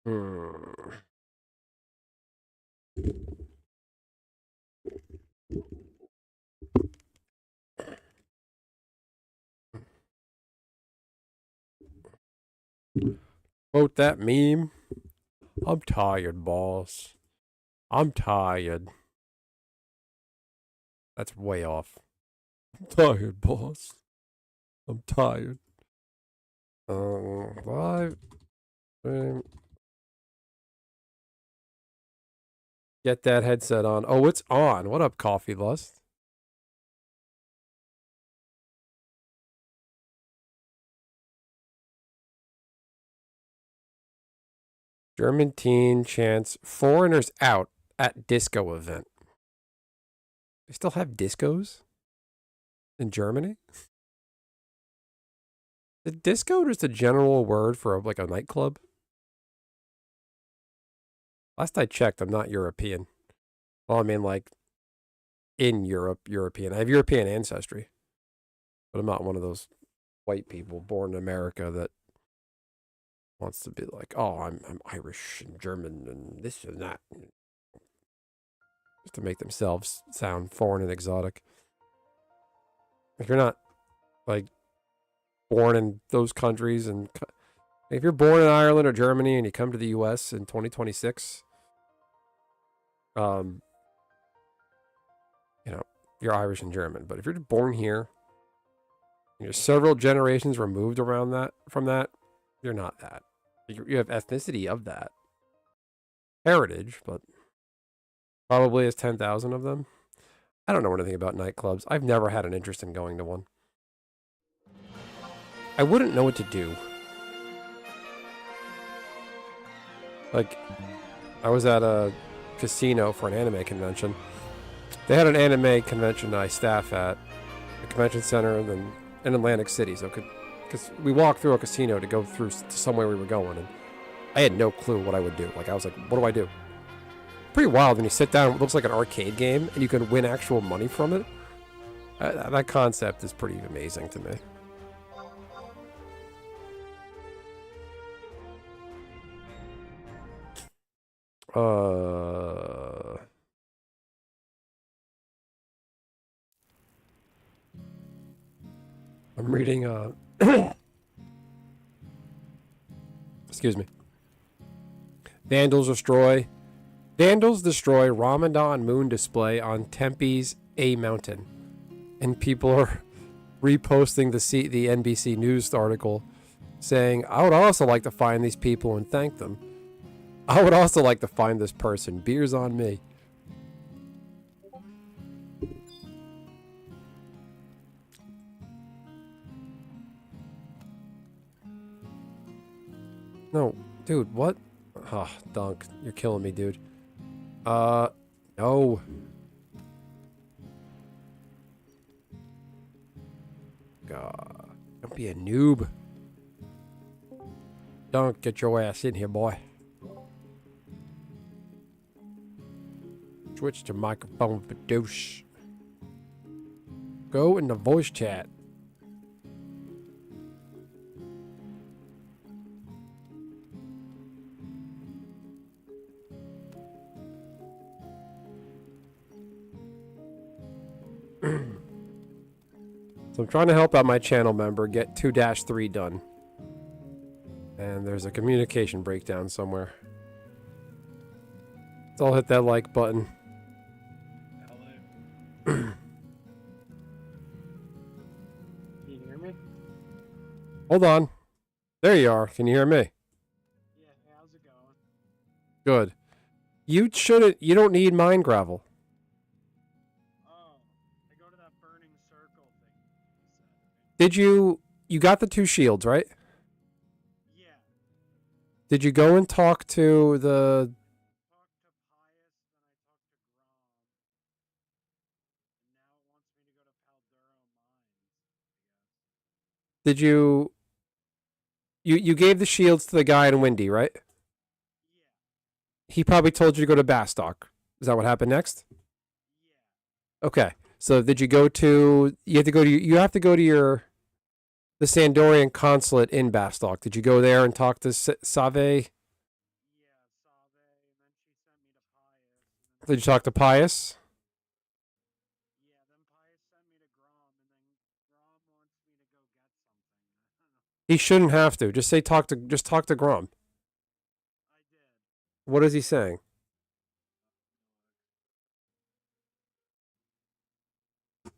Hmm. Quote that meme. I'm tired, boss. I'm tired. That's way off. I'm tired, boss. I'm tired. Live. Get that headset on. Oh, it's on. What up, Coffee Lust? German teen chants foreigners out at disco event. They still have discos in Germany? Is disco just a general word for like a nightclub? Last I checked, I'm not European. Well, I mean, like in Europe, European. I have European ancestry, but I'm not one of those white people born in America that wants to be like, oh, I'm Irish and German and this and that, just to make themselves sound foreign and exotic. If you're not like born in those countries, and if you're born in Ireland or Germany and you come to the U.S. in 2026, you know, you're Irish and German. But if you're born here, you're several generations removed around that from that, you're not that. You have ethnicity of that heritage, but probably is 10,000 of them. I don't know anything about nightclubs. I've never had an interest in going to one. I wouldn't know what to do. Like, I was at a casino for an anime convention. They had an anime convention I staff at a convention center in Atlantic City. So, because we walked through a casino to go through to somewhere we were going, and I had no clue what I would do. Like, I was like, what do I do? Pretty wild when you sit down. It looks like an arcade game, and you can win actual money from it. That concept is pretty amazing to me. I'm reading excuse me. Vandals destroy Ramadan moon display on Tempe's A Mountain. And people are reposting the NBC News article saying, I would also like to find these people and thank them. I would also like to find this person. Beers on me. No, dude, what? Oh, Dunk, you're killing me, dude. No. God, don't be a noob. Dunk, get your ass in here, boy. Switch to microphone for douche. Go in the voice chat. So I'm trying to help out my channel member get 2-3 done. And there's a communication breakdown somewhere. So I'll hit that like button. Can you hear me? Hold on. There you are. Can you hear me? Yeah, how's it going? Good. You don't need mine gravel. Oh, I go to that burning circle thing. Did you got the 2 shields, right? Yeah. Did you go and talk to the Talked to Pius, then I talked to Grom, and now it wants me to go to Palduro Mines, I guess. did you gave the shields to the guy in Windy, right? Yeah. He probably told you to go to Bastock. Is that what happened next? Yeah. Okay. So did you go to you have to go to the Sandorian consulate in Bastock. Did you go there and talk to Save? Did you talk to Pius? Yeah, then Pius sent me to Grom, and then Grom wants me to go get something. He shouldn't have to. Just talk to Grom. I did. What is he saying? He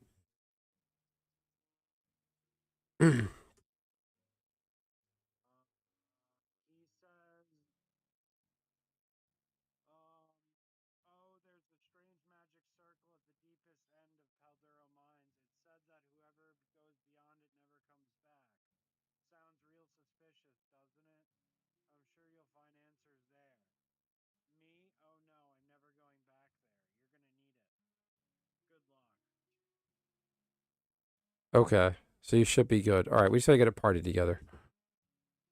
says, um, oh, there's a strange magic circle at the deepest end of Palduro Mines. It said that whoever goes beyond it never comes back. Sounds real suspicious, doesn't it? I'm sure you'll find answers there. Me? Oh no, I'm never going back there. You're gonna need it. Good luck. Okay, so you should be good. All right, we just gotta get a party together.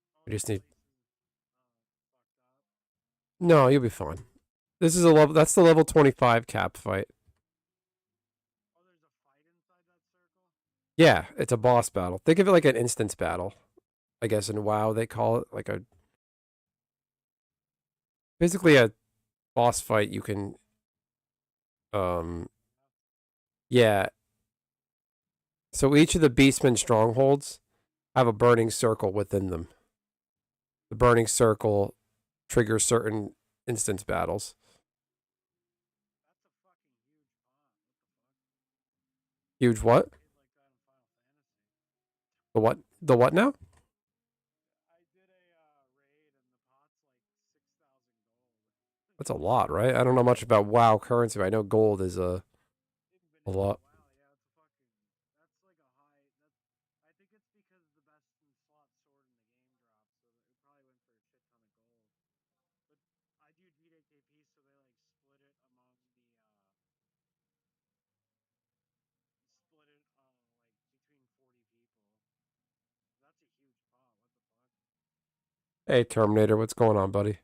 Oh, We this just need. place is fucked up. No, you'll be fine. This is a level. That's the level 25 cap fight. Oh, there's a fight inside that circle? Yeah, it's a boss battle. Think of it like an instance battle. I guess in WoW they call it like a basically a boss fight. You can um yeah. So each of the Beastmen strongholds have a burning circle within them. The burning circle triggers certain instance battles. That's a fucking huge pot. What the fuck? Huge what? I played like that in Final Fantasy. The what? The what now? I did a raid and the pot's like 6,000 gold. That's a lot, right? I don't know much about WoW currency, but I know gold is a Vanilla, lot. wow, yeah, it's a fucking. That's like a high. That's. I think it's because the best in slot sword in the game dropped, so it probably went for a shit ton of gold. But I do DDKP, so they like split it among the split it like between 40 people. That's a huge pot. What the fuck? Hey, Terminator, what's going on, buddy?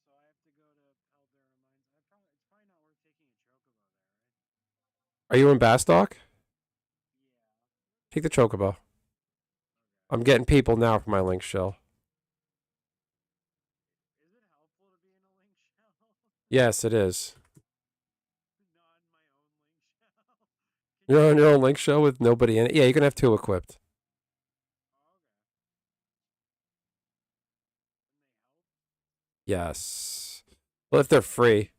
So I have to go to Paldera Mines. It's probably not worth taking a chocobo there, right? Are you in Bastock? Yeah. Take the chocobo. Okay. I'm getting people now for my link shell. Is it helpful to be in a link shell? Yes, it is. Not in my own link shell. Can you You're on help your own me? link shell with nobody in it. Yeah, you can have two equipped. Oh, okay. And they help? Yes. Well, if they're free.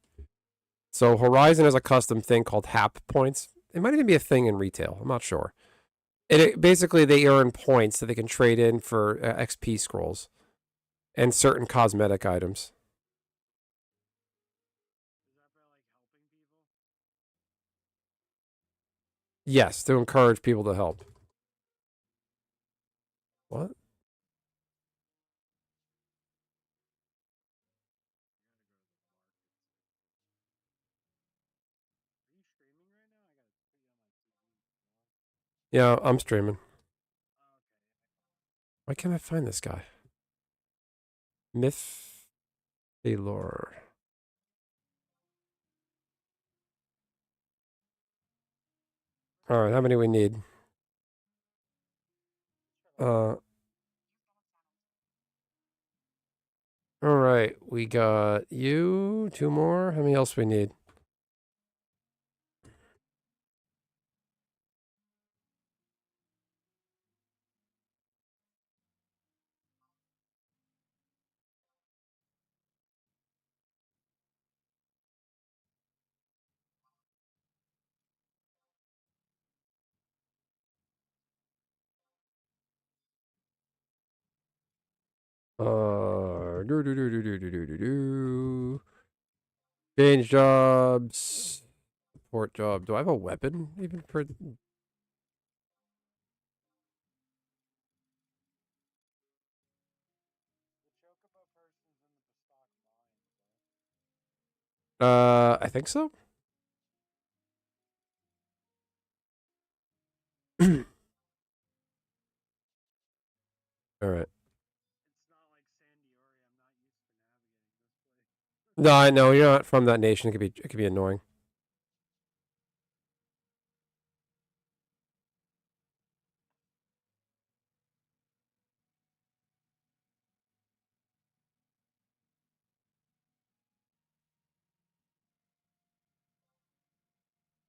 So Horizon has a custom thing called HAP points. It might even be a thing in retail. I'm not sure. Basically they earn points that they can trade in for XP scrolls and certain cosmetic items. Is that by like helping people? Yes, to encourage people to help. What? I gotta go to the market. Are you streaming right now? I gotta put you on my TV. Yeah, I'm streaming. Oh, okay. Why can't I find this guy? Myth Taylor. All right, how many we need? Uh, all right, we got you. Two more. How many else we need? Do. Change jobs. Support job. Do I have a weapon even for? The chocobo person's in the Bastock mines, though. I think so. All right. It's not like Sandiori. I'm not used to navigating this place. No, I know you're not from that nation. It could be annoying.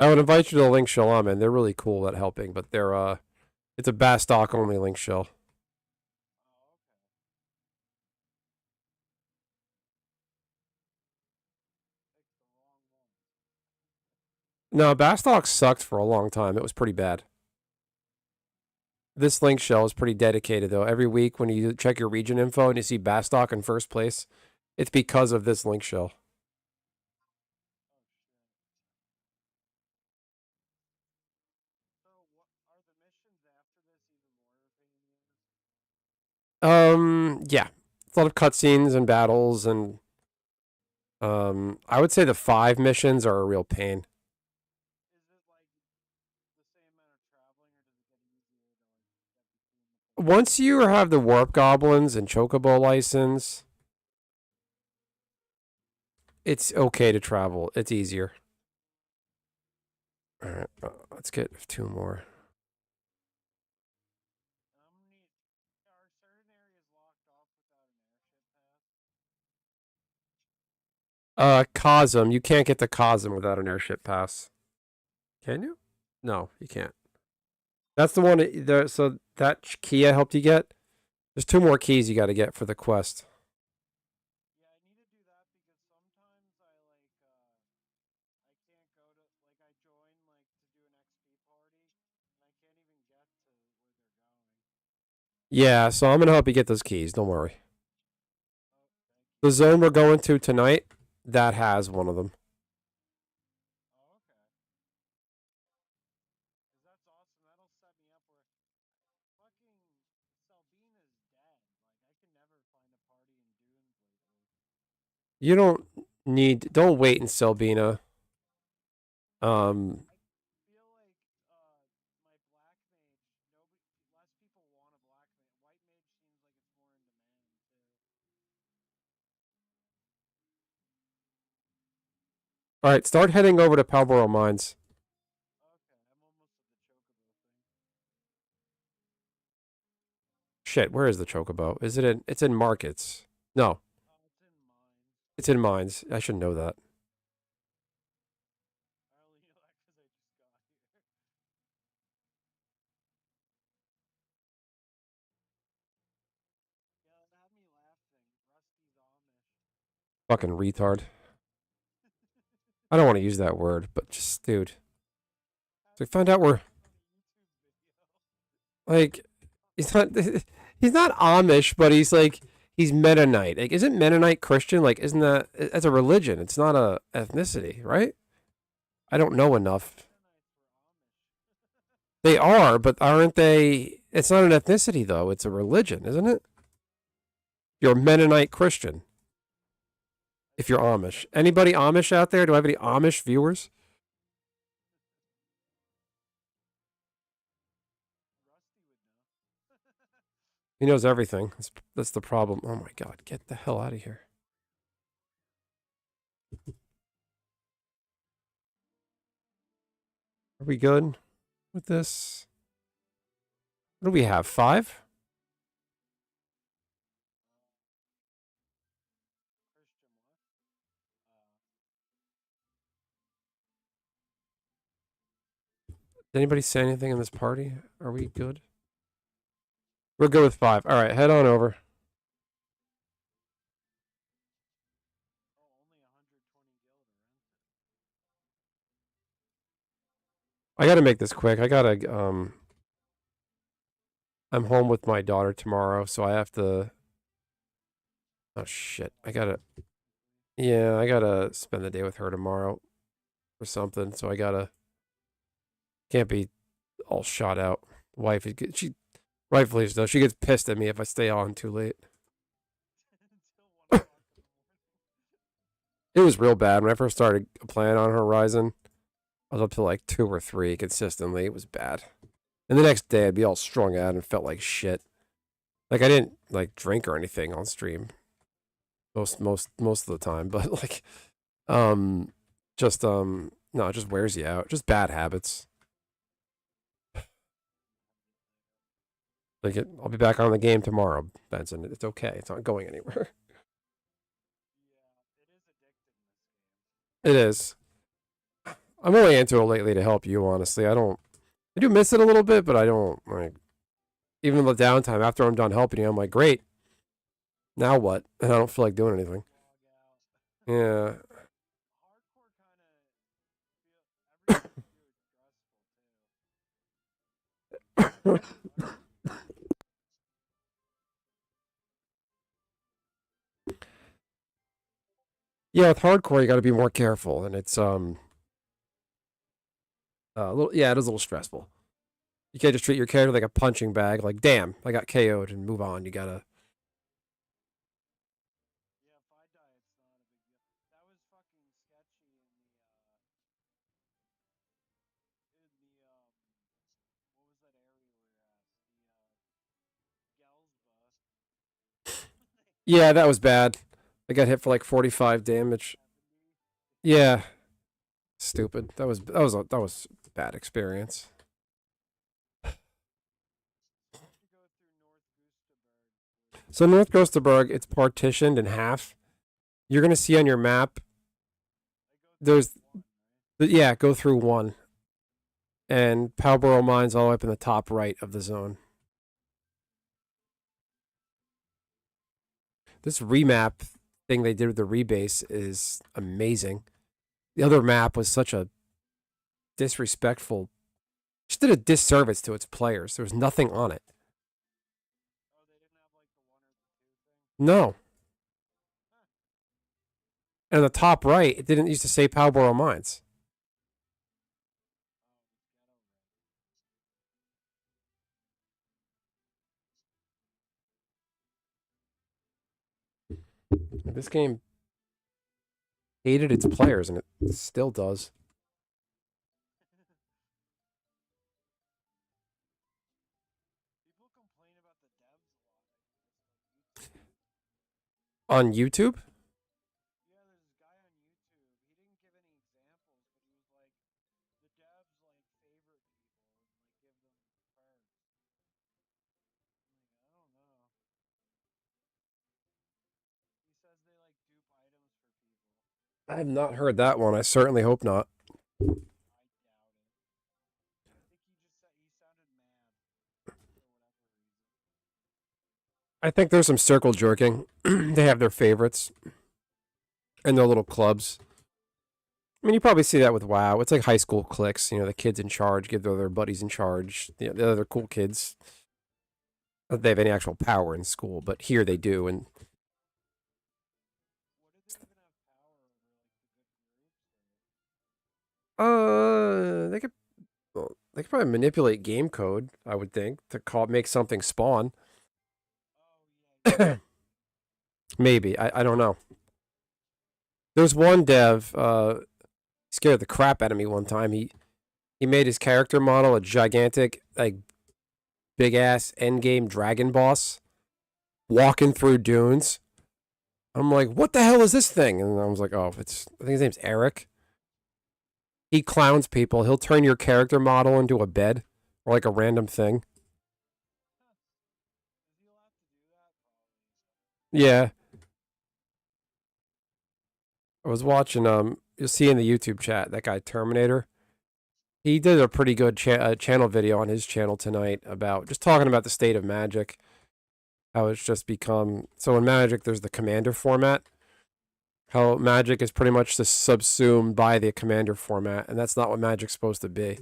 I would invite you to the link shell I'm in. They're really cool at helping, but it's a Bastock only link shell. Oh, okay. Picked the wrong one. No, Bastock sucked for a long time. It was pretty bad. This link shell is pretty dedicated though. Every week when you check your region info and you see Bastock in first place, it's because of this link shell. Oh shit. So what are the missions after this even more of a pain in the ass? Yeah. It's a lot of cutscenes and battles and I would say the 5 missions are a real pain. Is it like the same amount of traveling, or does it get easier to like get between the places? Once you have the warp goblins and chocobo license, it's okay to travel. It's easier. All right, let's get 2 more. And I'm gonna need. Are certain areas locked off without an airship pass? Cosm. You can't get to Cosm without an airship pass. Can you? No, you can't. That's the one. So that key I helped you get. There's 2 more keys you got to get for the quest. Yeah, I need to do that because sometimes I can't go to like I join like to do an XP party and I can't even get to where they're going. Yeah, so I'm gonna help you get those keys. Don't worry. Oh, thank The you. zone we're going to tonight that has one of them. Oh, okay. Cause that's awesome. That'll set me up where fucking Selbina's dead. Like I can never find a party in Dunes lately. You don't wait in Selbina. Um, I feel like my black mage, less people want a black mage. White mage seems like it's more in demand too. all right, start heading over to Palboro Mines. Okay, I'm almost at the chocobo thing. Shit, where is the chocobo? Is it in? It's in markets. No, It's in mines. it's in mines. I should know that. I only know that because I just got here. Yeah, that had me laughing. Rusty's Amish. Fucking retard. I don't want to use that word, but just dude. Had So we me found out we're laughing on a YouTube video. like he's not he's not Amish, but he's Mennonite. Like, isn't Mennonite Christian? Like, isn't that's a religion? It's not a ethnicity, right? I don't know I thought enough. Mennonites were Amish. They are, but aren't they? It's not an ethnicity though. It's a religion, isn't it? You're a Mennonite Christian I if you're think Amish. so. Anybody Amish out there? Do I have any Amish viewers? Rusty would know. He knows everything. That's the problem. Oh my god, get the hell out of here. Are we good with this? What do we have? 5? Christian what? Uh, Did anybody say anything in this party? Are we good? We're good with 5. All right, head on over. only 120 gil to rent it. I got to make this quick. I'm home with my daughter tomorrow, so I have to. Oh shit! Oh, yeah, technically. Yeah, I gotta spend the day with her tomorrow or something. So I gotta can't be all shot out. Wife, she rightfully so. She gets pissed at me if I stay on too late. Until 1 o'clock in the morning. It was real bad when I first started playing on Horizon. I was up to like 2 or 3 consistently. It was bad. And the next day I'd be all strung out and felt like shit. Like I didn't like drink or anything on stream most of the time, but like um just no, it just wears you out. Just bad habits. Like I'll be back on the game tomorrow, Benson. It's okay. It's not going anywhere. Yeah, it is addicting, this game. It is. I'm only into it lately to help you, honestly. I do miss it a little bit, but I don't, like, even in the downtime, after I'm done helping you, I'm like, great, now what? And I don't feel like doing anything. Log out. Yeah. Hardcore kind of feel everything you do is stressful too. What? Yeah, with hardcore, you got to be more careful, and it's a little. Yeah, it is a little stressful. You can't just treat your character like a punching bag. Like, damn, I got KO'd, and move on. You gotta. Yeah, if I die, it's not a big deal. That was fucking sketchy in the what was that area we were at? The Gelsba. Yeah, that was bad. I got hit for like 45 damage. 70. Yeah, stupid. That was a bad experience. So you have to go through North Gustaberg for So North Gosterberg, it's partitioned in half. You're gonna see on your map. I go through There's one, right? yeah, go through one, and Powboro Mine's all the way up in the top right of the zone. This remap thing they did with the rebase is amazing. The other map was such a disrespectful, just did a disservice to its players. There was nothing on it. Oh, they didn't have like the one or the two thing. No. Huh. And the top right, it didn't used to say Powboro Mines. Oh, it's ghetto red. This game hated its players, and it still does. People complain about the devs a lot. I noticed on YouTube. On YouTube? Yeah, there's this guy on YouTube. He didn't give any examples, but he was like, the devs like favorite people and like give them perks. I'm like, I don't know. He says they like dupe items for people. I have not heard that one. I certainly hope not. I doubt it. I think he just said he sounded mad for whatever reason. I think there's some circle jerking. They have their favorites and their little clubs. I mean, you probably see that with WoW. It's like high school cliques. The kids in charge give their buddies in charge. The other cool kids. Not that they have any actual power in school, but here they do. And What did they even have power over like the good groups or? they could well, they could probably manipulate game code. I would think to make something spawn. Oh yeah, yeah. Maybe I don't know. There's one dev scared the crap out of me one time. He made his character model a gigantic like big ass end game dragon boss walking through dunes. I'm like, what the hell is this thing? And I was like, oh, I think his name's Eric. He clowns people. He'll turn your character model into a bed or like a random thing. Huh. Is he allowed to do that? Probably. Yeah. I was watching you'll see in the YouTube chat that guy Terminator. He did a pretty good channel video on his channel tonight about just talking about the state of Magic. How it's just become so in Magic there's the commander format. How Magic is pretty much just subsumed by the commander format, and that's not what Magic's supposed to be.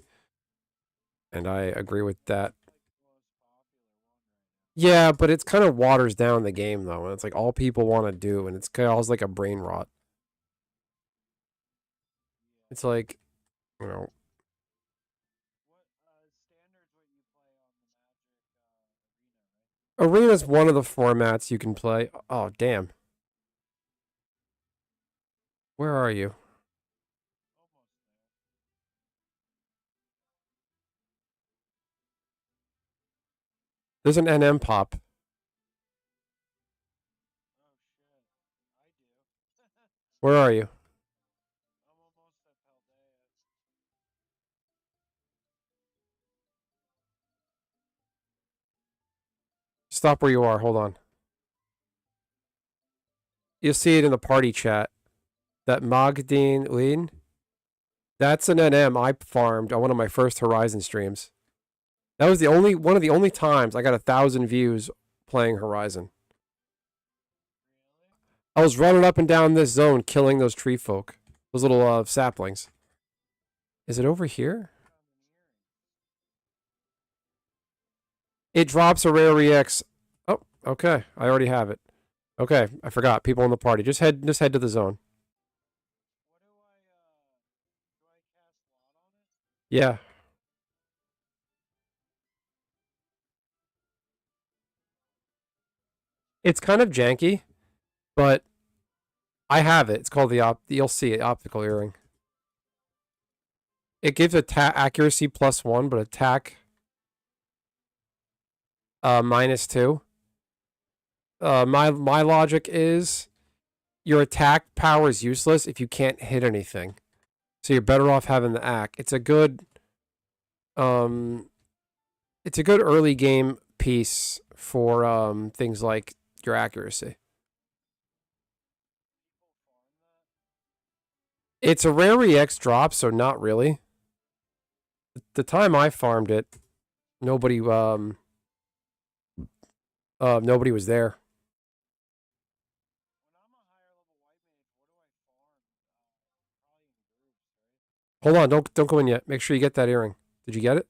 And I agree with that. It's like the most popular one right now. Yeah, but it's kind of waters down the game though, and it's like all people want to do, and it's always like a brain rot. Yeah. It's like, you know, What standards what you play on the Magic arena, right? Arena's one of the formats you can play. Oh, damn. Where are you? Almost there. There's an NM pop. Oh shit. I do. Where are you? I'm almost at Paldea. Stop where you are. Hold on. You'll see it in the party chat. That Magdine Lin. That's an NM I farmed on one of my first Horizon streams. That was the only one of the only times I got 1,000 views playing Horizon. I was running up and down this zone killing those tree folk, those little saplings. Is it over here? It drops a rare EX. Oh, okay. I already have it. Okay, I forgot. People in the party. Just head to the zone. Yeah. It's kind of janky, but I have it. It's called you'll see it, optical earring. It gives accuracy +1, but attack -2. My logic is your attack power is useless if you can't hit anything. So you're better off having the ack. Um it's a good early game piece for things like your accuracy. It's a rare EX drop, so not really. The time I farmed it, nobody nobody was there. Hold on, don't go in yet. Make sure you get that earring. Did you get it?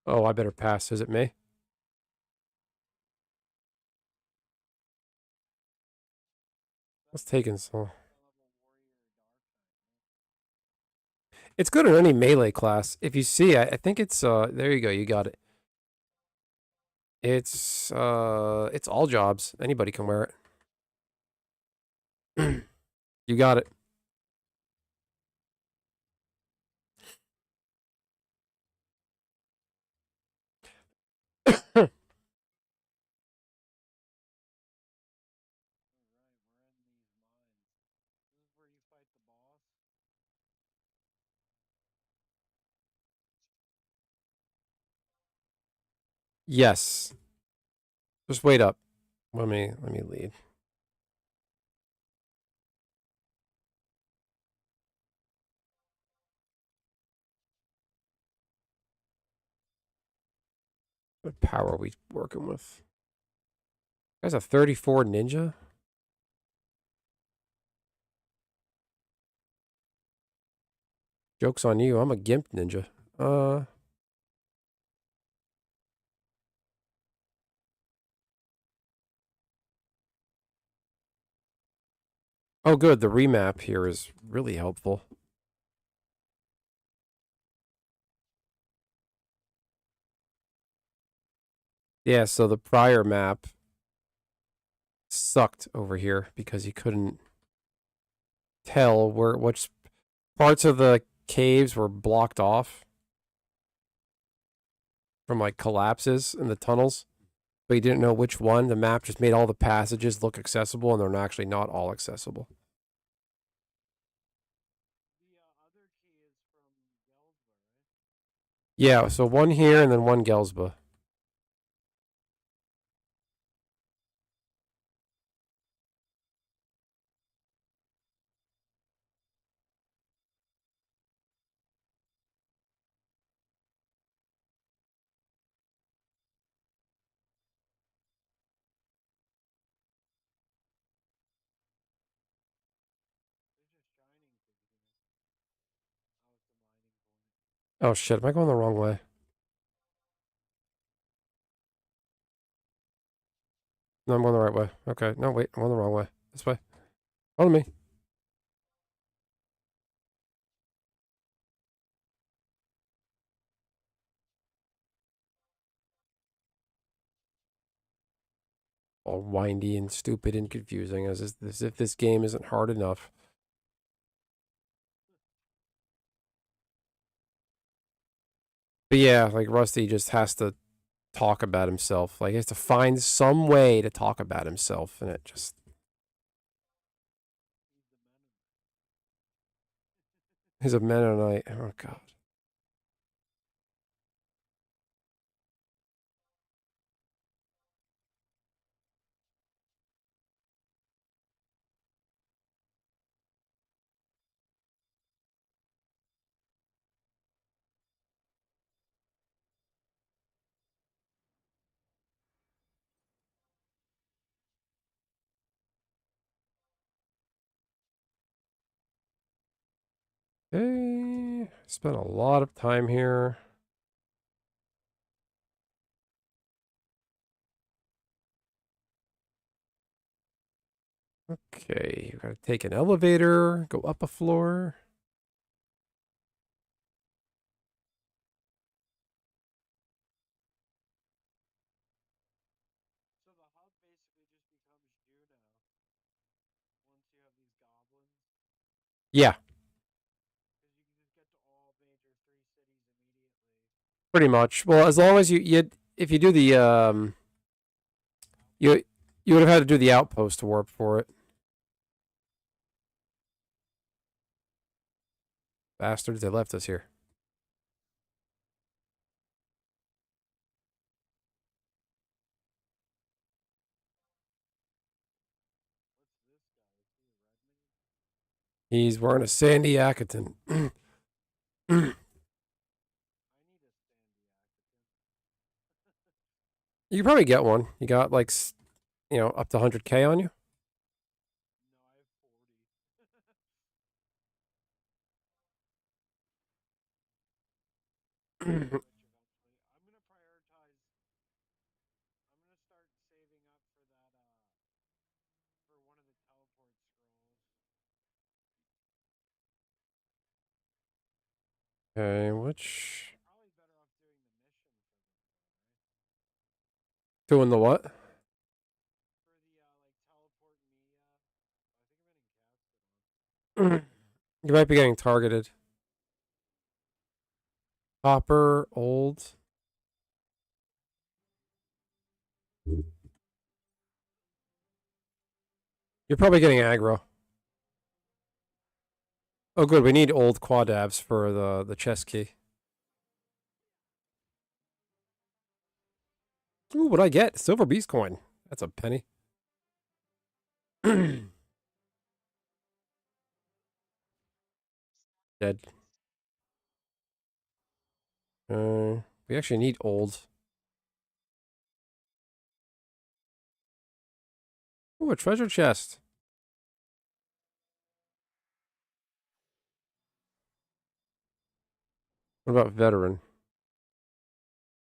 Oh, I better pass. Is it me? What's taking so? It's good in any melee class. If you see, I think it's there you go, you got it. It's all jobs. Anybody can wear it. You got it. Yes. Just wait up. Let me lead. What power are we working with? Guy's a 34 ninja? Joke's on you. I'm a gimp ninja. Oh good, the remap here is really helpful. Yeah, so the prior map sucked over here because you couldn't tell which parts of the caves were blocked off from like collapses in the tunnels, but you didn't know which one. The map just made all the passages look accessible, and they're actually not all accessible. Yeah, so one here and then one Gelsba. Oh shit, am I going the wrong way? No, I'm going the right way. Okay, no, wait, I'm going the wrong way. This way. Follow me. All windy and stupid and confusing as if this game isn't hard enough. But yeah, like Rusty just has to talk about himself. Like he has to find some way to talk about himself, and it just he's a Mennonite. Oh God. Okay, spent a lot of time here. Okay, you gotta take an elevator, go up a floor. So the hub basically just becomes Juno once you have these goblins, Yeah, because you can just get to all major three cities immediately. pretty much. Well, as long as if you do the you you would have had to do the outpost warp for it. Bastards, they left us here. What's this guy? Is he a Redmond? He's wearing a Sandy Ackerton. I need a Sandy Ackerton. You can probably get one. You got like, up to 100K on you. No, I have 40. I'll get rich eventually. I'm gonna prioritize. I'm gonna start saving up for that. For one of the teleport scrolls. Okay, which Probably better off doing the mission for them, though, right? doing the what? For the like teleport me. I think I'm getting casted on. You might be getting targeted. Copper, old. You're probably getting aggro. Oh, good. We need old quadabs for the chest key. Ooh, what'd I get? Silver beast coin. That's a penny. Dead. We actually need old. Ooh, a treasure chest. What about veteran?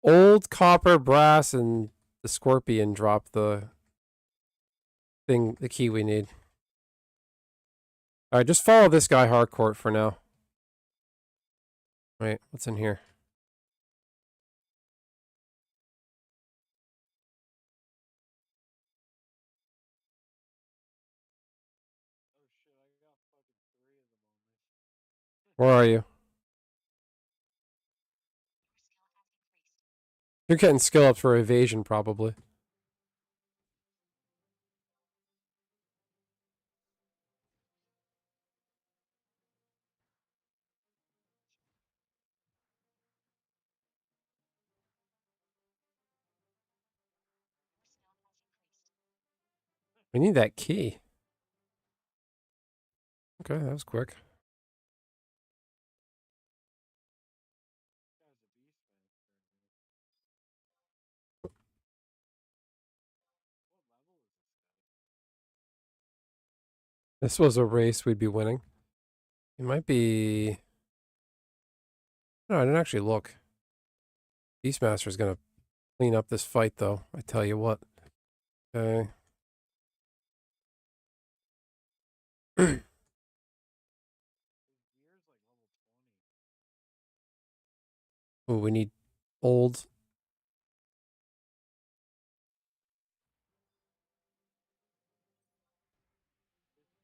Old copper, brass, and the scorpion drop the key we need. All right, just follow this guy Harcourt for now. Wait, what's in here? Oh shit! I got fucking 3 of them on me. Where are you? You're getting skill ups for evasion, probably. We need that key. Okay, that was quick. This guy's a beast master. What level is this guy? This was a race we'd be winning. It might be. No, I didn't actually look. Beastmaster's gonna clean up this fight, though. I tell you what. Okay. His gear's like level 20. Ooh, we need old. His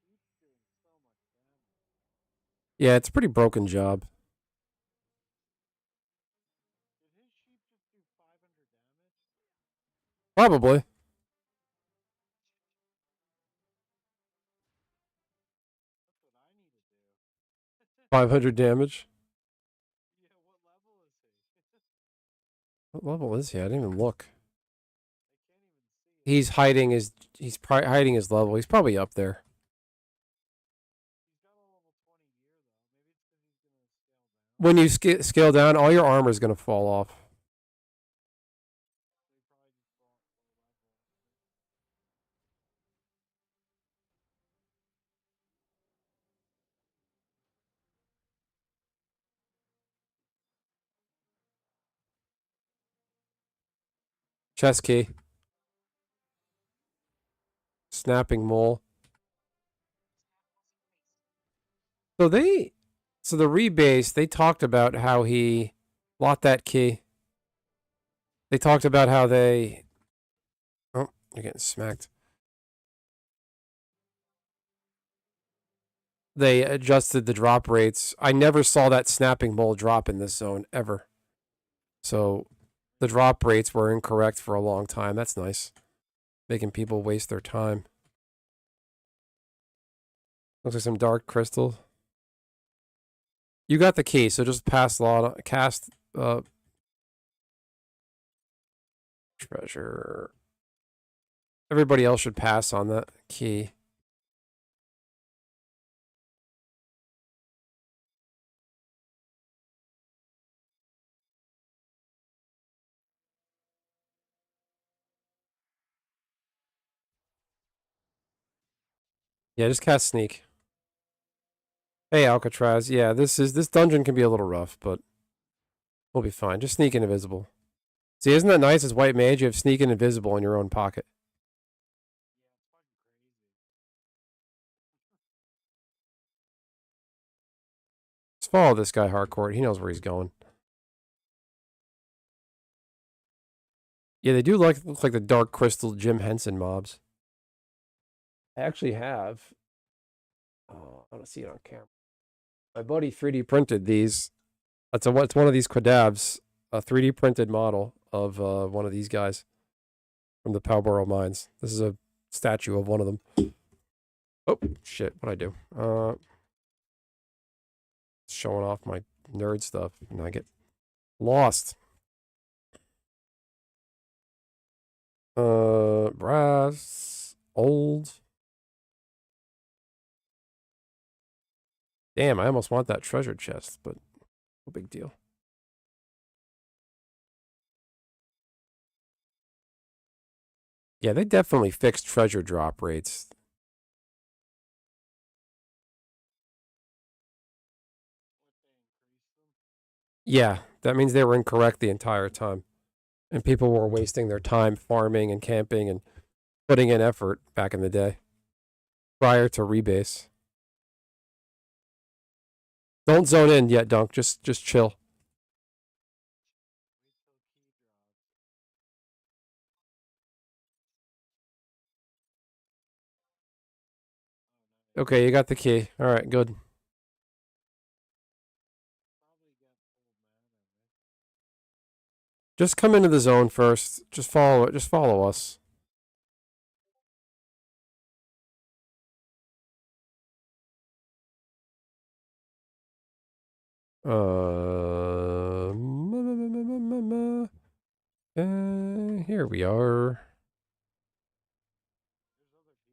sheep's doing so much damage. Yeah, it's a pretty broken job. Did his sheep just do 500 damage? Probably. That's what I need to do. 500 damage. Yeah, what level is he? What level is he? I didn't even look. I can't even see it. He's hiding his. Hiding his level. He's probably up there. He's got a level 20 gear though. Maybe it's because he's gonna scale down. When you scale down, all your armor is gonna fall off. They probably just bought low level. Chest key. Snapping mole. So they. So the rebase, they talked about how he. Lot that key. They talked about how they. Oh, you're getting smacked. They adjusted the drop rates. I never saw that snapping mole drop in this zone ever. So the drop rates were incorrect for a long time. That's nice. Making people waste their time. Looks like some dark crystal. You got the key, so just pass lot cast treasure. Everybody else should pass on that key. Yeah, just cast sneak. Hey Alcatraz, yeah, this dungeon can be a little rough, but we'll be fine. Just sneak and invisible. See, isn't that nice as white mage? You have sneak and invisible in your own pocket. Yeah, it's fucking crazy. Just follow this guy hardcore. He knows where he's going. Yeah, they do look like the Dark Crystal Jim Henson mobs. I actually have. Oh, I don't see it on camera. My buddy 3D printed these. It's one of these quadavs, a 3D printed model of one of these guys from the Palboro mines. This is a statue of one of them. Oh shit! What'd I do? Showing off my nerd stuff, and I get lost. Brass, old. Damn, I almost want that treasure chest, but no big deal. Yeah, they definitely fixed treasure drop rates. What, they increased them? Yeah, that means they were incorrect the entire time. And people were wasting their time farming and camping and putting in effort back in the day prior to rebase. Don't zone in yet, Dunk. Just chill. Wait till key drops. Oh, nice. Okay, you got the key. All right, good. Probably get pulled mad at me. Just come into the zone first. Just follow it. Just follow us. Here we are. There's other people.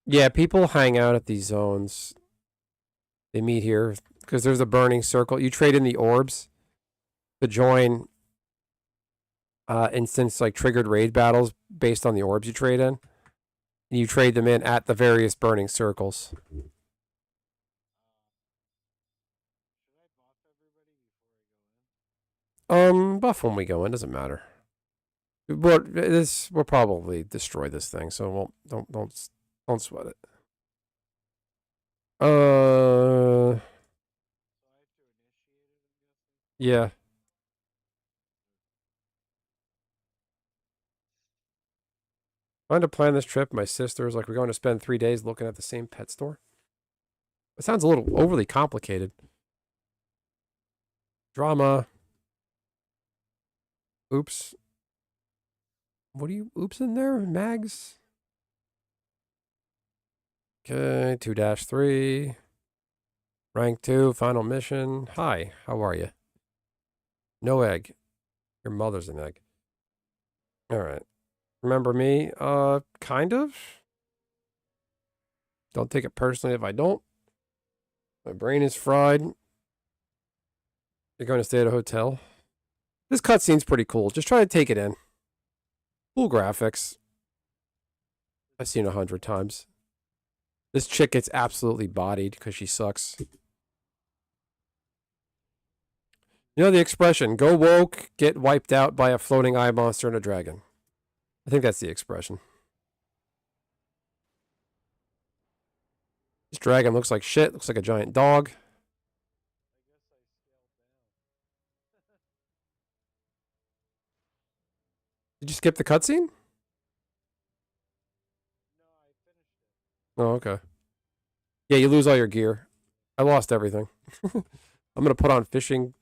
Yeah, people hang out at these zones. They meet here because there's a burning circle. You trade in the orbs to join instance like triggered raid battles based on the orbs you trade in. And you trade them in at the various burning circles. Should I buff everybody before I go in? Buff when we go in, doesn't matter. We'll probably destroy this thing, so don't sweat it. So I have to initiate it, I'm guessing? Yeah. Trying to plan this trip. My sister's like, we're going to spend 3 days looking at the same pet store. It sounds a little overly complicated. Drama. Oops. What are you oops in there, Mags? Okay, 2-3. Rank 2, final mission. Hi, how are you? No egg. Your mother's an egg. Alright. Remember me? Kind of. Don't take it personally if I don't. My brain is fried. You're going to stay at a hotel. This cutscene's pretty cool. Just try to take it in. Cool graphics. I've seen 100 times. This chick gets absolutely bodied because she sucks. You know the expression, go woke, get wiped out by a floating eye monster and a dragon. I think that's the expression. This dragon looks like shit, looks like a giant dog. Did you skip the cutscene? Oh, okay. Yeah, you lose all your gear. I lost everything. I'm gonna put on fishing.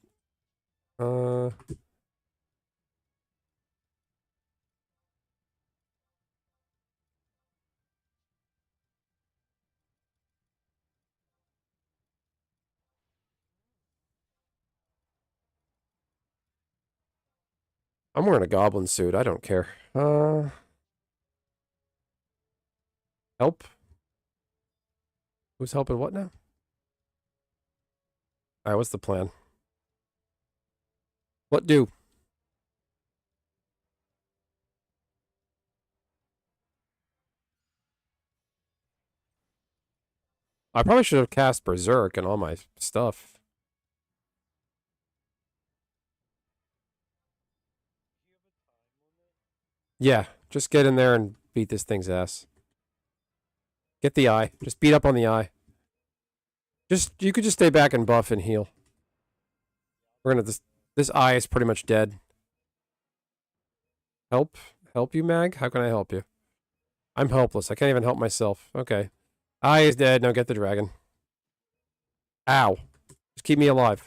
I'm wearing a goblin suit. I don't care. Help? Who's helping what now? Alright, what's the plan? What do? I probably should have cast Berserk and all my stuff. Yeah, just get in there and beat this thing's ass. Get the eye. Just beat up on the eye. You could just stay back and buff and heal. We're gonna this eye is pretty much dead. Help? Help you, Mag? How can I help you? I'm helpless. I can't even help myself. Okay. Eye is dead. Now get the dragon. Ow. Just keep me alive.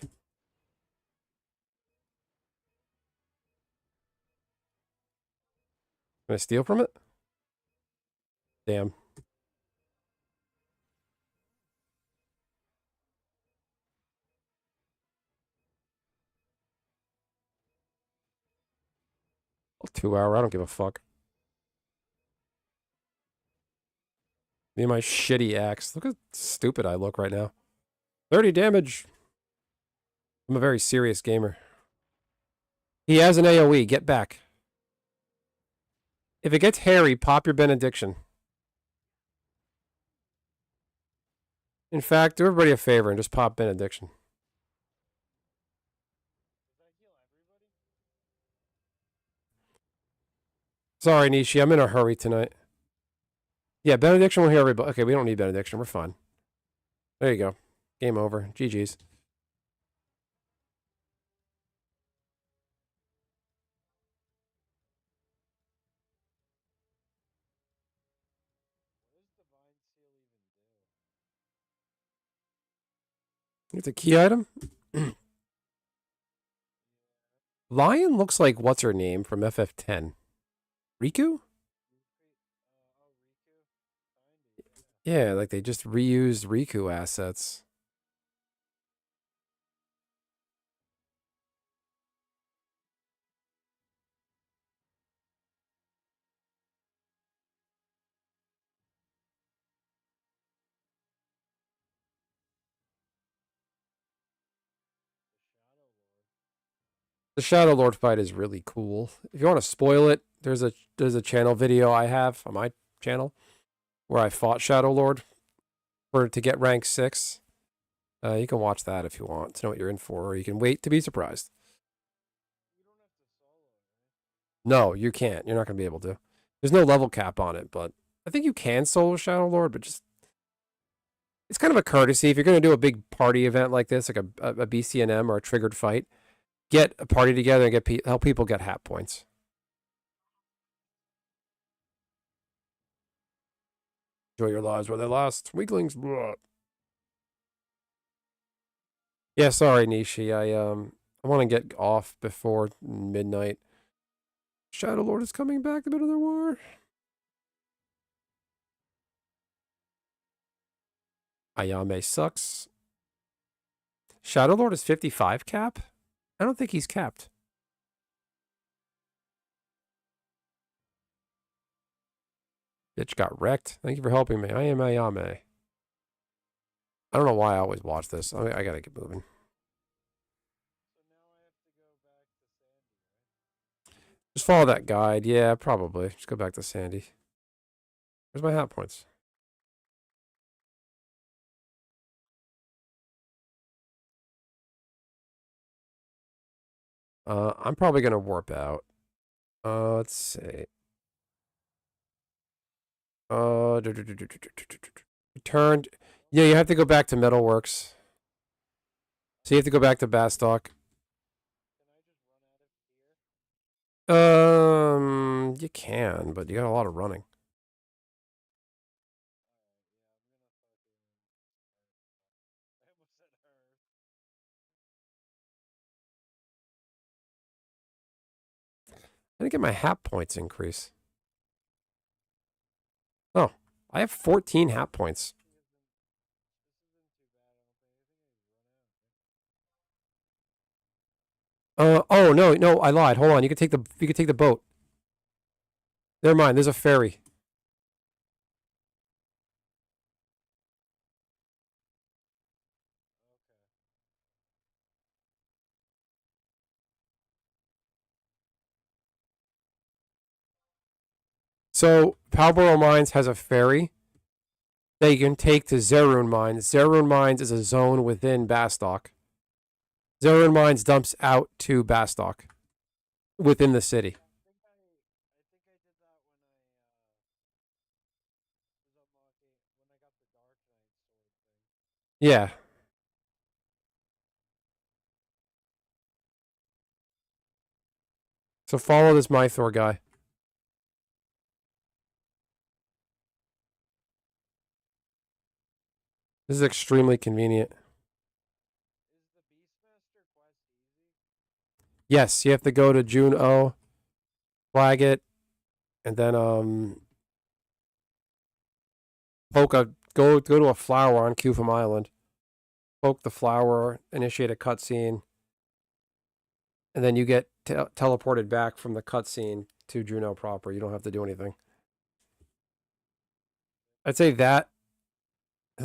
Can I steal from it? Damn. Oh, 2 hour. I don't give a fuck. Me and my shitty axe. Look how stupid I look right now. 30 damage. I'm a very serious gamer. He has an AoE. Get back. If it gets hairy, pop your benediction. In fact, do everybody a favor and just pop benediction. Sorry, Nishi. I'm in a hurry tonight. Yeah, benediction will heal everybody. Okay, we don't need benediction. We're fine. There you go. Game over. GG's. It's a key item. Lion looks like what's her name from FF10. Riku? Yeah, like they just reused Riku assets. The Shadow Lord fight is really cool. If you want to spoil it, there's a channel video I have on my channel where I fought Shadow Lord to get rank 6. You can watch that if you want to know what you're in for, or you can wait to be surprised. No, you can't. You're not going to be able to. There's no level cap on it, but I think you can solo Shadow Lord, but just it's kind of a courtesy if you're going to do a big party event like this, like a BCNM or a triggered fight. Get a party together and help people get hat points. Enjoy your lives while they last. Weaklings. Blah. Yeah, sorry, Nishi. I want to get off before midnight. Shadow Lord is coming back to middle of the war. Ayame sucks. Shadow Lord is 55 cap? I don't think he's capped. Bitch got wrecked. Thank you for helping me. I am Ayame. I don't know why I always watch this. I gotta get moving. Just follow that guide. Yeah, probably. Just go back to Sandy. Where's my hat points? I'm probably gonna warp out. Let's see. Turned. Yeah, you have to go back to Metalworks. So you have to go back to Bastock. You can, but you got a lot of running. I didn't get my hat points increase. Oh, I have 14 hat points. Oh no, I lied. Hold on. You can take the boat. Never mind. There's a ferry. So Palboro Mines has a ferry that you can take to Zerun Mines. Zerun Mines is a zone within Bastock. Zerun Mines dumps out to Bastock within the city. Yeah. So follow this Mythor guy. This is extremely convenient. Yes, you have to go to June O, flag it, and then go to a flower on Kufum Island. Poke the flower, initiate a cutscene, and then you get teleported back from the cutscene to Juneau proper. You don't have to do anything. I'd say that.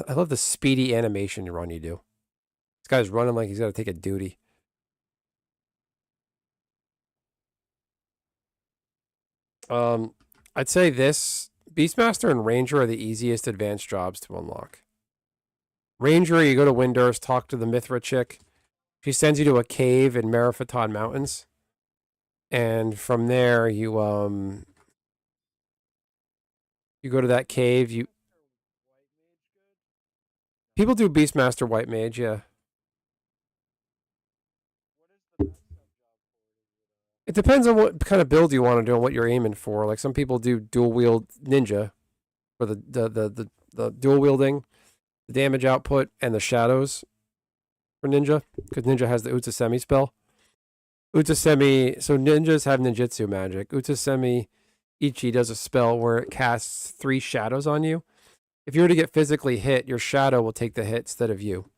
I love the speedy animation run you do. This guy's running like he's got to take a duty. I'd say this Beastmaster and Ranger are the easiest advanced jobs to unlock. Ranger, you go to Windurst, talk to the Mithra chick. She sends you to a cave in Merifeton Mountains, and from there you go to that cave. People do Beastmaster White Mage, yeah. It depends on what kind of build you want to do and what you're aiming for. Like some people do dual wield ninja for the dual wielding, the damage output, and the shadows for ninja, because ninja has the Utsasemi spell. Utsasemi, so ninjas have ninjutsu magic. Utsasemi Ichi does a spell where it casts 3 shadows on you. If you were to get physically hit, your shadow will take the hit instead of you.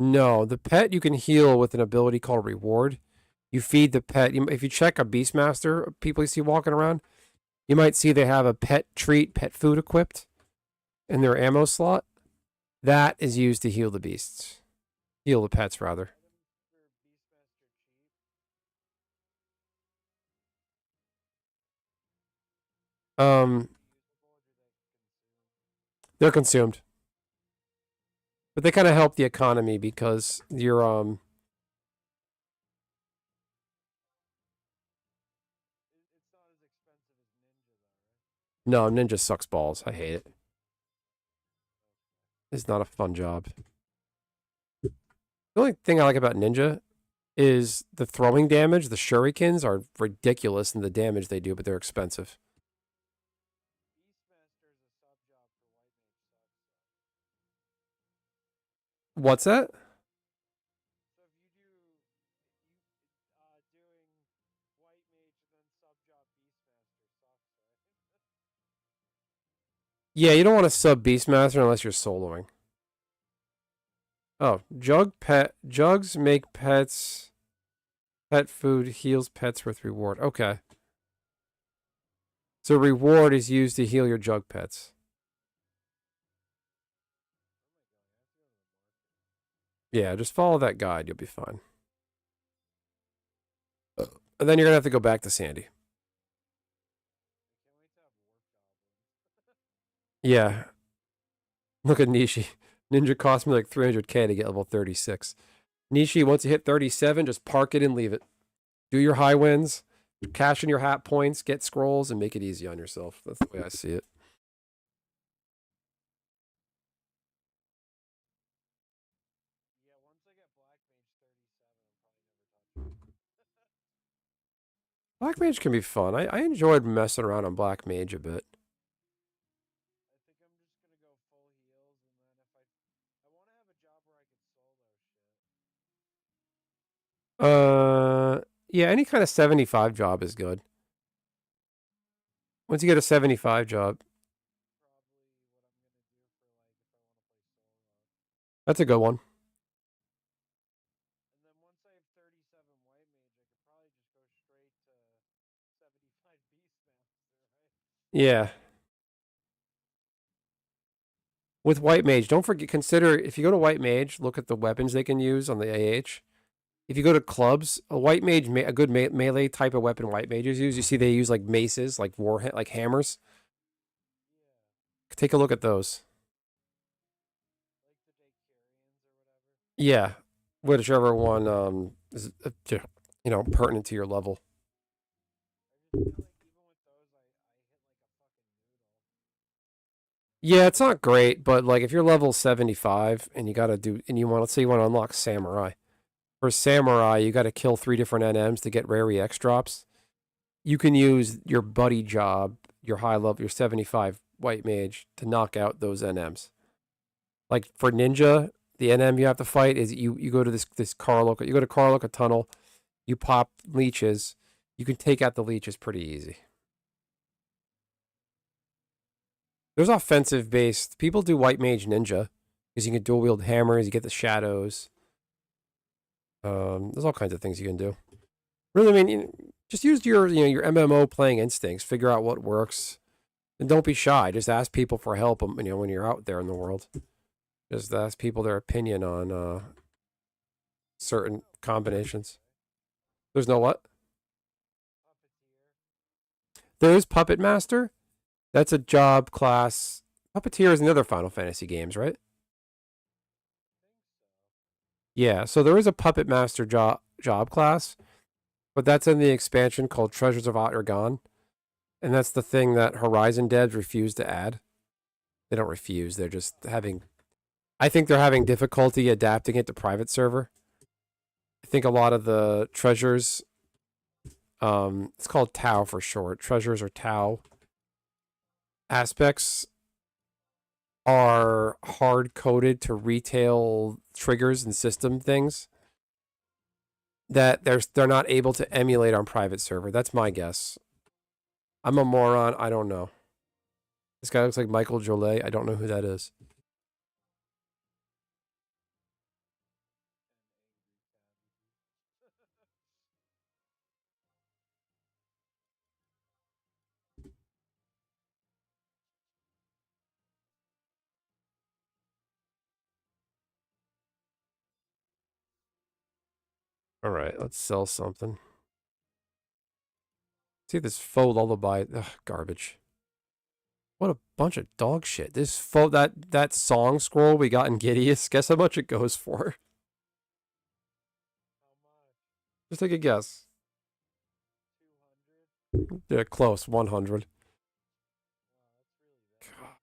No, the pet you can heal with an ability called Reward. You feed the pet. If you check a Beastmaster, people you see walking around, you might see they have a pet treat, pet food equipped in their ammo slot. That is used to heal the beasts. Heal the pets, rather. Um, they're consumed. But they kind of help the economy because you're no, ninja sucks balls. I hate it. It's not a fun job. The only thing I like about ninja is the throwing damage. The shurikens are ridiculous in the damage they do, but they're expensive. What's that? Yeah, you don't want to sub Beastmaster unless you're soloing. Oh, jugs make pets. Pet food heals pets with reward. Okay. So reward is used to heal your jug pets. Yeah, just follow that guide. You'll be fine. And then you're going to have to go back to Sandy. Yeah. Look at Nishi. Ninja cost me like 300k to get level 36. Nishi, once you hit 37, just park it and leave it. Do your high wins, cash in your hat points, get scrolls, and make it easy on yourself. That's the way I see it. Yeah, once I get Black Mage 37, I'm probably never touching it. Black Mage can be fun. I enjoyed messing around on Black Mage a bit. I think I'm just gonna go full heals, and then if I want to have a job where I could solo shit. Yeah, any kind of 75 job is good. Once you get a 75 job, Probably what I'm gonna do for like if I want to play solo. that's a good one. And then once I have 37 White Mage, I could probably just go straight to 75 Beastmaster, right? Yeah. With White Mage, don't forget, consider if you go to White Mage, look at the weapons they can use on the AH. If you go to clubs, a White Mage, a good melee type of weapon White Mages use, you see they use like maces, like like hammers. Yeah. Take a look at those. Like the Dakarians or whatever. Yeah, whichever one is pertinent to your level. I just feel like even with those, I hit like a fucking noodle. Yeah, it's not great, but like if you're level 75 and you gotta do, and you want, let's say you want to unlock Samurai. For Samurai, you gotta kill 3 different NMs to get rare EX drops. You can use your buddy job, your high level, your 75 White Mage to knock out those NMs. Like for Ninja, the NM you have to fight is you go to this Karloka, you go to Karloka Tunnel, you pop leeches, you can take out the leeches pretty easy. There's offensive based. People do White Mage Ninja because you can dual wield hammers. You get the shadows. There's all kinds of things you can do. Really, I mean, just use your your MMO playing instincts. Figure out what works, and don't be shy. Just ask people for help. When you're out there in the world, just ask people their opinion on certain combinations. There's no what? There is Puppet Master. That's a job class. Puppeteer is in the other Final Fantasy games, right? Yeah, so there is a Puppet Master job class, but that's in the expansion called Treasures of Aht and that's the thing that Horizon devs refuse to add. They don't refuse, they're just having... I think they're having difficulty adapting it to private server. I think a lot of the treasures... it's called Tau for short. Treasures or Tau aspects are hard-coded to retail triggers and system things that they're not able to emulate on private server. That's my guess. I'm a moron. I don't know. This guy looks like Michael Jolet. I don't know who that is. All right, let's sell something. See this faux lullaby. Ugh, garbage. What a bunch of dog shit. This faux that song scroll we got in Gideus. Guess how much it goes for? How much? Just take a guess. 200? Yeah, close. 100. Wow, that's really bad. God.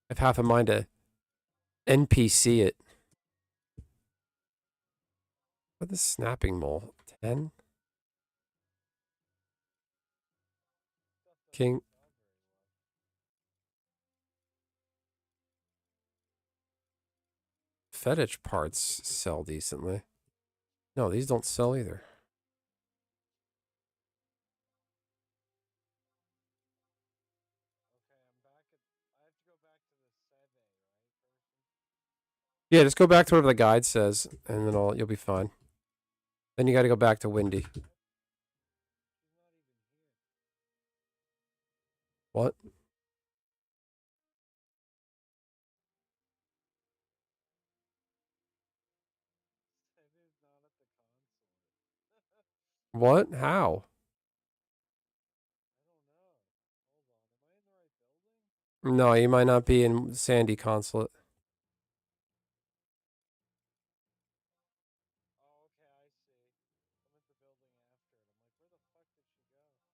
I have half a mind to NPC it. What the snapping mole? 10? King. Fetish parts sell decently. No, these don't sell either. Okay, I'm Yeah, just go back to whatever the guide says, and then you'll be fine. Then you got to go back to Windy. What? What? How? No, you might not be in Sandy Consulate.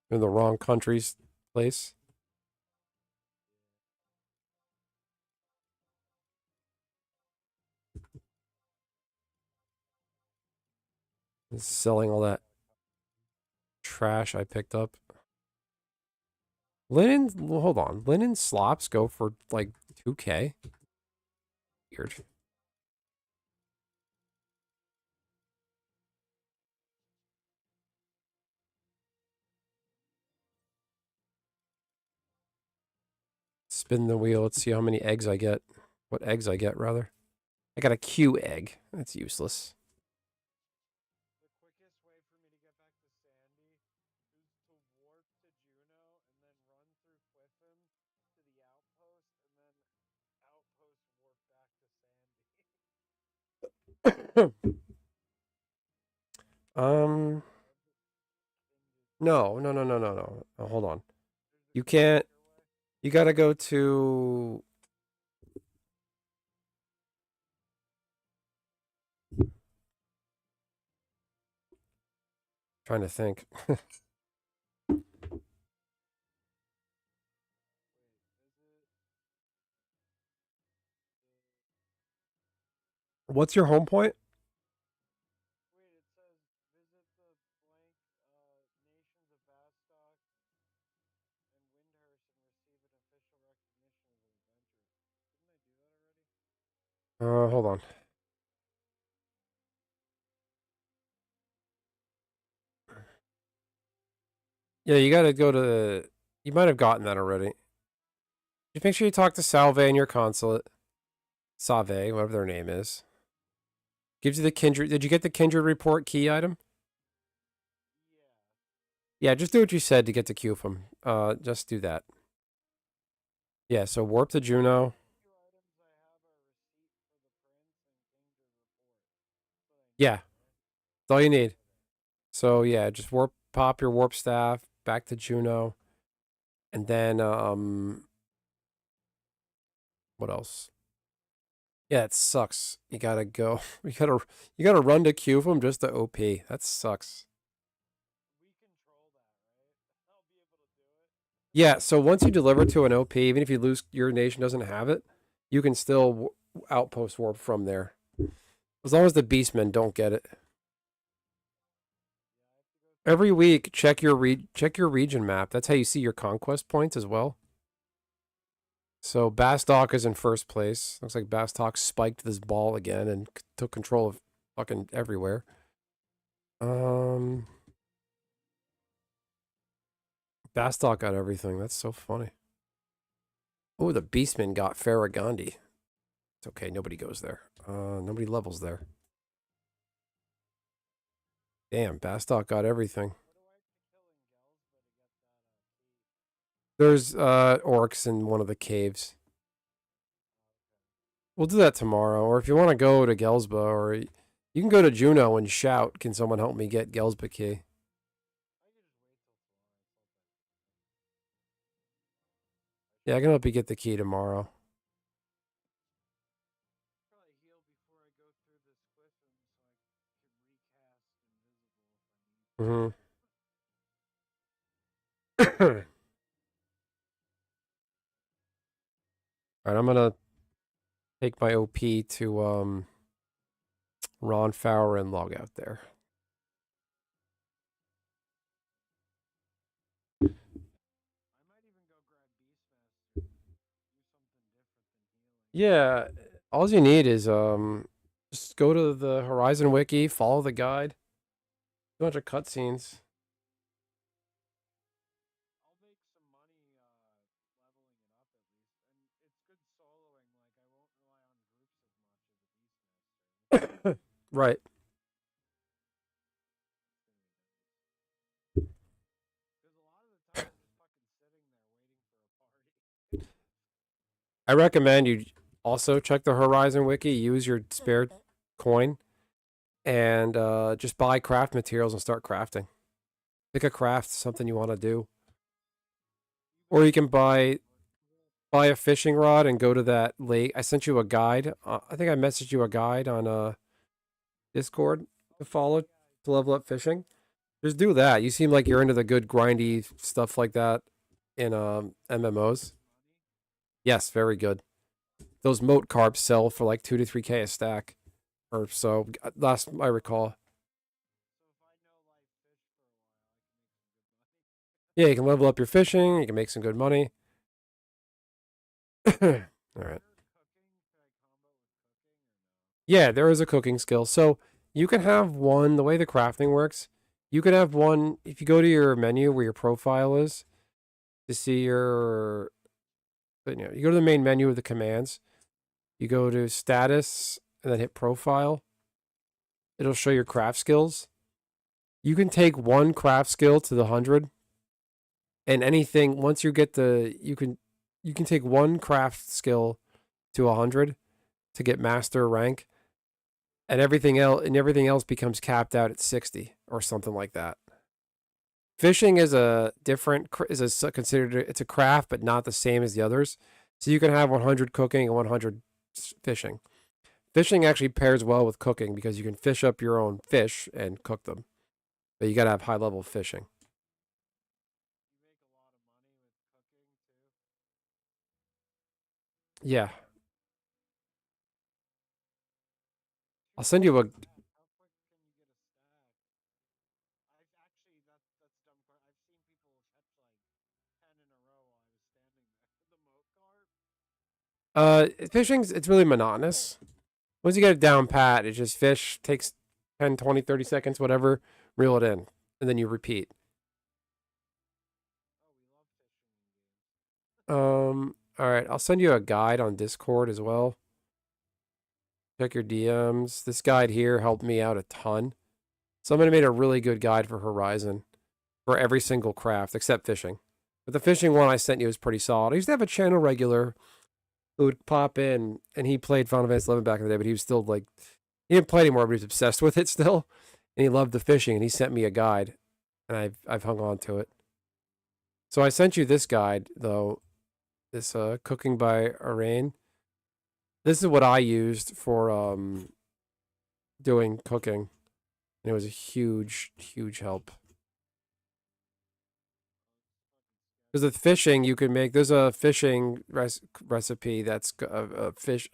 In the wrong country's place. Selling all that trash I picked up. Linen, well, hold on. Linen slops go for like 2K. Weird. Spin the wheel. Let's see how many eggs I get. What eggs I get, rather. I got a Q egg. That's useless. um, no. Oh, hold on. You can't. You gotta go to. Trying to think. What's your home point? Hold on. Yeah, you gotta go to. You might have gotten that already. Just make sure you talk to Salve in your consulate. Salve, whatever their name is. Gives you the kindred. Did you get the kindred report key item? Yeah, just do what you said to get to Cufum. Just do that. Yeah, so warp to Juno. Yeah, that's all you need. So yeah, just pop your warp staff back to Juno, and then what else? Yeah, it sucks. You gotta go. You gotta run to Cufum just to OP. That sucks. Yeah, so once you deliver to an OP, even if you lose, your nation doesn't have it, you can still outpost warp from there. As long as the beastmen don't get it. Every week, check your region map. That's how you see your conquest points as well. So Bastok is in first place. Looks like Bastok spiked this ball again and took control of fucking everywhere. Bastok got everything. That's so funny. Oh, the Beastman got Farragondi. It's okay. Nobody goes there. Nobody levels there. Damn, Bastok got everything. There's orcs in one of the caves. We'll do that tomorrow. Or if you want to go to Gelsba, or you can go to Juno and shout, can someone help me get Gelsba key? Yeah, I can help you get the key tomorrow. Mm-hmm. All right, I'm gonna take my OP to Ron Fowler and log out there. Yeah, all you need is just go to the Horizon wiki, follow the guide, a bunch of cutscenes. Right. Because a lot of the time I'm just fucking sitting there waiting for a party. I recommend you also check the Horizon wiki. Use your spare coin and just buy craft materials and start crafting. Pick a craft, something you want to do, or you can buy a fishing rod and go to that lake. I sent you a guide. I think I messaged you a guide on Discord to follow to level up fishing. Just do that. You seem like you're into the good grindy stuff like that in MMOs. Yes, very good. Those moat carps sell for like 2 to 3K a stack or so. Last I recall. Yeah, you can level up your fishing. You can make some good money. All right. Yeah, there is a cooking skill. So you can have one. The way the crafting works, you can have one. If you go to your menu where your profile is to see your, you go to the main menu of the commands. You go to status and then hit profile. It'll show your craft skills. You can take one craft skill to the 100, and anything once you get you can take one craft skill to 100 to get master rank, and everything else becomes capped out at 60 or something like that. Fishing is a different is a considered it's a craft, but not the same as the others. So you can have 100 cooking and 100 fishing. Fishing actually pairs well with cooking because you can fish up your own fish and cook them. But you got to have high level fishing. Yeah. I'll send you a fishing's it's really monotonous. Once you get it down pat, it's just fish, takes 10, 20, 30 seconds, whatever, reel it in, and then you repeat. All right, I'll send you a guide on Discord as well. Check your DMs. This guide here helped me out a ton. Somebody made a really good guide for Horizon for every single craft except fishing. But the fishing one I sent you is pretty solid. I used to have a channel regular who would pop in, and he played Final Fantasy 11 back in the day, but he was still like, he didn't play anymore, but he was obsessed with it still, and he loved the fishing, and he sent me a guide, and I've hung on to it. So I sent you this guide though, this cooking by Arain. This is what I used for doing cooking, and it was a huge help. Because with fishing, you can make there's a fishing recipe that's a fish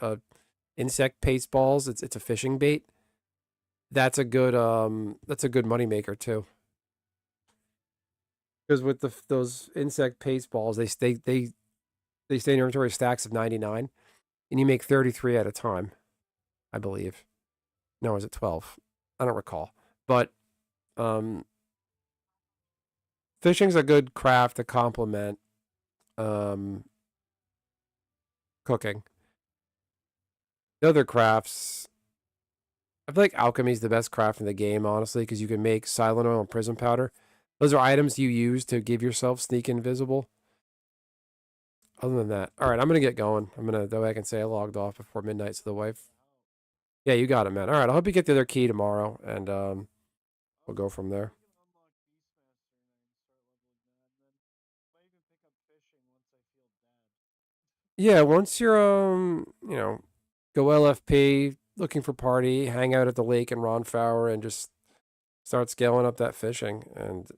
insect paste balls. It's a fishing bait. That's a good money maker too. Because with those insect paste balls, they stay in your inventory stacks of 99, and you make 33 at a time, I believe. No, is it 12? I don't recall. But um, fishing's a good craft to complement um, cooking. The other crafts, I feel like alchemy is the best craft in the game, honestly, because you can make silent oil and prism powder. Those are items you use to give yourself sneak invisible. Other than that, all right, I'm gonna get going. I'm gonna that way I can say I logged off before midnight to the wife. Yeah, you got it, man. All right, I hope you get the other key tomorrow, and we'll go from there. Yeah, once you're go LFP, looking for party, hang out at the lake in Ronflower, and just start scaling up that fishing, and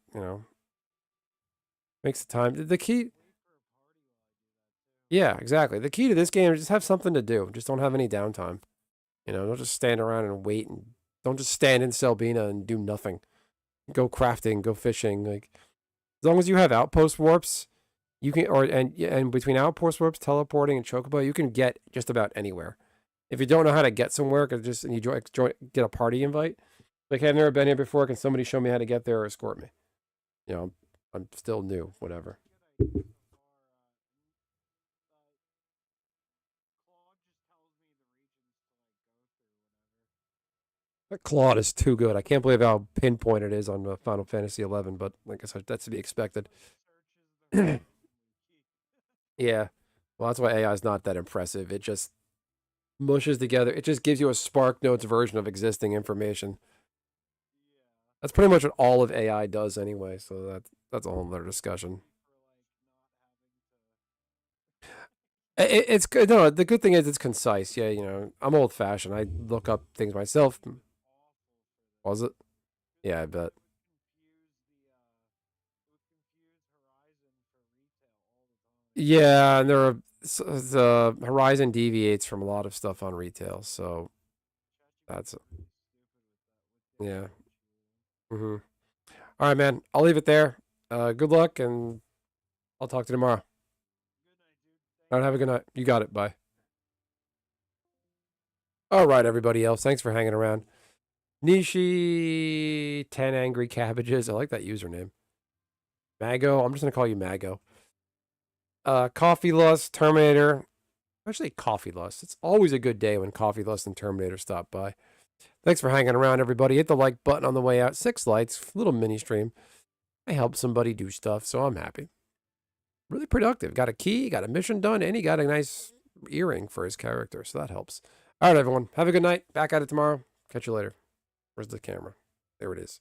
makes the time. The key, yeah, exactly. The key to this game is just have something to do. Just don't have any downtime. Don't just stand around and wait, and don't just stand in Selbina and do nothing. Go crafting, go fishing. Like as long as you have outpost warps, you can and between outpost warps, teleporting, and chocobo, you can get just about anywhere. If you don't know how to get somewhere, and you get a party invite. Like, hey, I've never been here before. Can somebody show me how to get there or escort me? I'm still new. Whatever. That Claude is too good. I can't believe how pinpoint it is on Final Fantasy 11, but like I said, that's to be expected. Searches the randomly key. Yeah. Well, that's why AI is not that impressive. It just mushes together. It just gives you a Spark Notes version of existing information. Yeah. That's pretty much what all of AI does anyway. So that's a whole other discussion. For like not having It's good. No, the good thing is it's concise. Yeah, I'm old fashioned. I look up things myself. to awful for Was that. it? Yeah, I bet. It would confuse Horizon for retail all the time. Yeah, and the Horizon deviates from a lot of stuff on retail. So that's ChatGPT is pretty stupid with that, with the yeah. language rule. hmm All right, man. I'll leave it there. Good luck, and I'll talk to you tomorrow. Good night, dude. All Thank right, have you. a good night. You got it. Bye. All right, everybody else. Thanks for hanging around. Nishi 10 Angry Cabbages. I like that username. Mago. I'm just gonna call you Mago. Coffee Lust, Terminator. Actually, Coffee Lust. It's always a good day when Coffee Lust and Terminator stop by. Thanks for hanging around, everybody. Hit the like button on the way out. 6 likes, little mini stream. I helped somebody do stuff, so I'm happy. Really productive. Got a key, got a mission done, and he got a nice earring for his character, so that helps. All right, everyone. Have a good night. Back at it tomorrow. Catch you later. Where's the camera? There it is.